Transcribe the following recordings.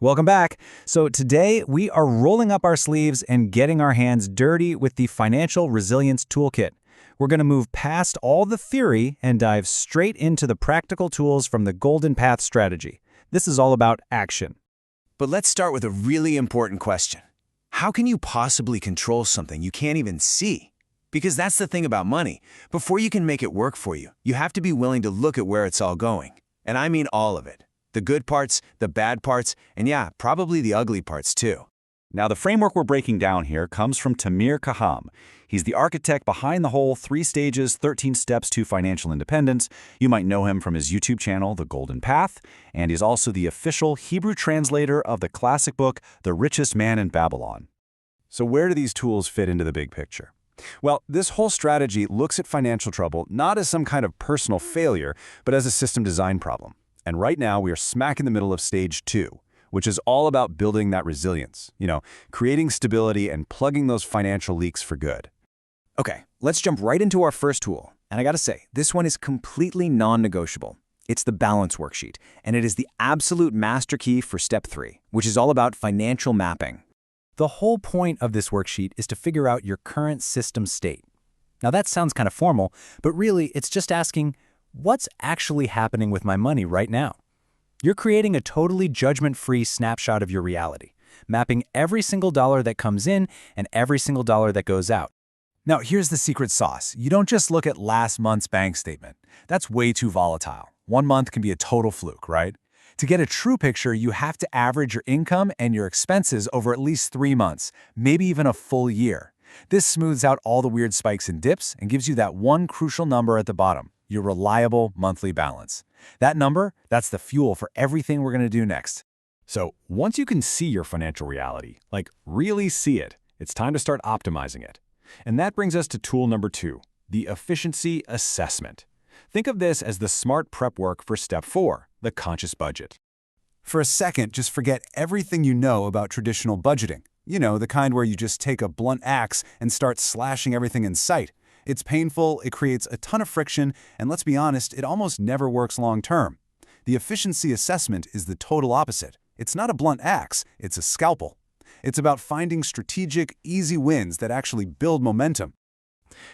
Welcome back. So today we are rolling up our sleeves and getting our hands dirty with the Financial Resilience Toolkit. We're going to move past all the theory and dive straight into the practical tools from the Golden Path strategy. This is all about action. But let's start with a really important question. How can you possibly control something you can't even see? Because that's the thing about money. Before you can make it work for you, you have to be willing to look at where it's all going. And I mean all of it. The good parts, the bad parts, and yeah, probably the ugly parts too. Now, the framework we're breaking down here comes from Tamir Khaham. He's the architect behind the whole 3 stages, 13 steps to financial independence. You might know him from his YouTube channel, The Golden Path, and he's also the official Hebrew translator of the classic book, The Richest Man in Babylon. So where do these tools fit into the big picture? Well, this whole strategy looks at financial trouble not as some kind of personal failure, but as a system design problem. And right now, we are smack in the middle of stage 2, which is all about building that resilience, creating stability and plugging those financial leaks for good. Okay, let's jump right into our first tool. And I gotta say, this one is completely non-negotiable. It's the Balance Worksheet, and it is the absolute master key for step 3, which is all about financial mapping. The whole point of this worksheet is to figure out your current system state. Now that sounds kind of formal, but really it's just asking, what's actually happening with my money right now? You're creating a totally judgment-free snapshot of your reality, mapping every single dollar that comes in and every single dollar that goes out. Now, here's the secret sauce. You don't just look at last month's bank statement. That's way too volatile. 1 month can be a total fluke, right? To get a true picture, you have to average your income and your expenses over at least 3 months, maybe even a full year. This smooths out all the weird spikes and dips and gives you that one crucial number at the bottom, your reliable monthly balance. That number, that's the fuel for everything we're going to do next. So once you can see your financial reality, like really see it, it's time to start optimizing it. And that brings us to tool number 2, the efficiency assessment. Think of this as the smart prep work for step 4, the conscious budget. For a second, just forget everything you know about traditional budgeting. The kind where you just take a blunt axe and start slashing everything in sight. It's painful, it creates a ton of friction, and let's be honest, it almost never works long term. The efficiency assessment is the total opposite. It's not a blunt axe, it's a scalpel. It's about finding strategic, easy wins that actually build momentum.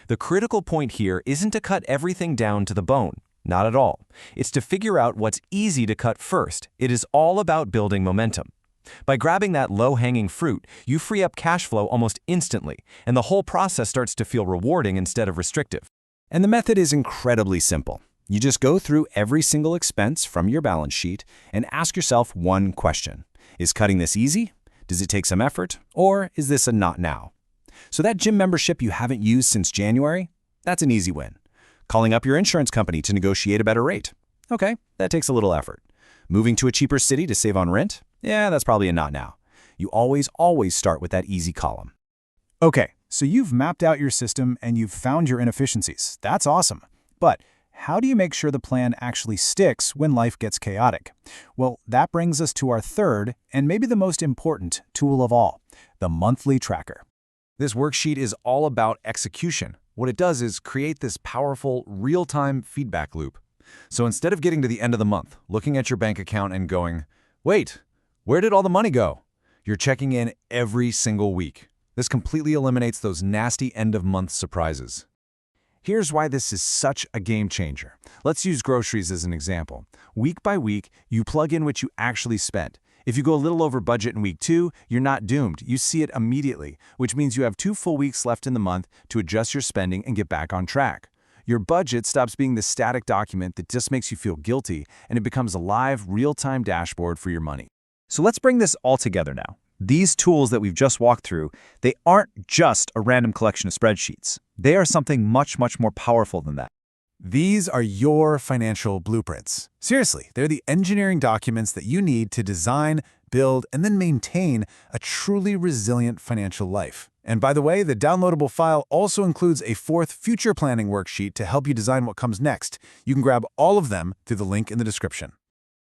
The critical point here isn't to cut everything down to the bone. Not at all. It's to figure out what's easy to cut first. It is all about building momentum. By grabbing that low-hanging fruit, you free up cash flow almost instantly, and the whole process starts to feel rewarding instead of restrictive. And the method is incredibly simple. You just go through every single expense from your balance sheet and ask yourself one question. Is cutting this easy? Does it take some effort? Or is this a not now? So that gym membership you haven't used since January? That's an easy win. Calling up your insurance company to negotiate a better rate? Okay, that takes a little effort. Moving to a cheaper city to save on rent? Yeah, that's probably a not now. You always start with that easy column. Okay, so you've mapped out your system and you've found your inefficiencies. That's awesome. But how do you make sure the plan actually sticks when life gets chaotic? Well, that brings us to our third, and maybe the most important tool of all, the monthly tracker. This worksheet is all about execution. What it does is create this powerful, real-time feedback loop. So instead of getting to the end of the month, looking at your bank account and going, wait, where did all the money go? You're checking in every single week. This completely eliminates those nasty end-of-month surprises. Here's why this is such a game changer. Let's use groceries as an example. Week by week, you plug in what you actually spent. If you go a little over budget in week 2, you're not doomed. You see it immediately, which means you have 2 full weeks left in the month to adjust your spending and get back on track. Your budget stops being the static document that just makes you feel guilty, and it becomes a live, real-time dashboard for your money. So let's bring this all together now. These tools that we've just walked through, they aren't just a random collection of spreadsheets. They are something much more powerful than that. These are your financial blueprints. Seriously, they're the engineering documents that you need to design, build, and then maintain a truly resilient financial life. And by the way, the downloadable file also includes a 4th future planning worksheet to help you design what comes next. You can grab all of them through the link in the description.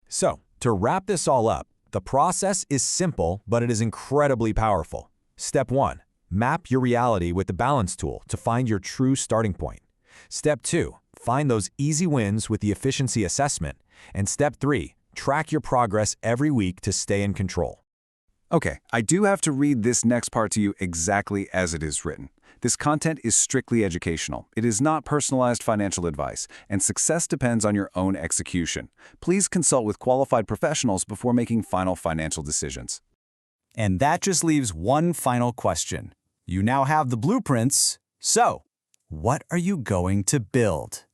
So, to wrap this all up, the process is simple, but it is incredibly powerful. Step 1. Map your reality with the Balance tool to find your true starting point. Step 2. Find those easy wins with the efficiency assessment. And step 3. Track your progress every week to stay in control. Okay, I do have to read this next part to you exactly as it is written. This content is strictly educational. It is not personalized financial advice, and success depends on your own execution. Please consult with qualified professionals before making final financial decisions. And that just leaves one final question. You now have the blueprints, so what are you going to build?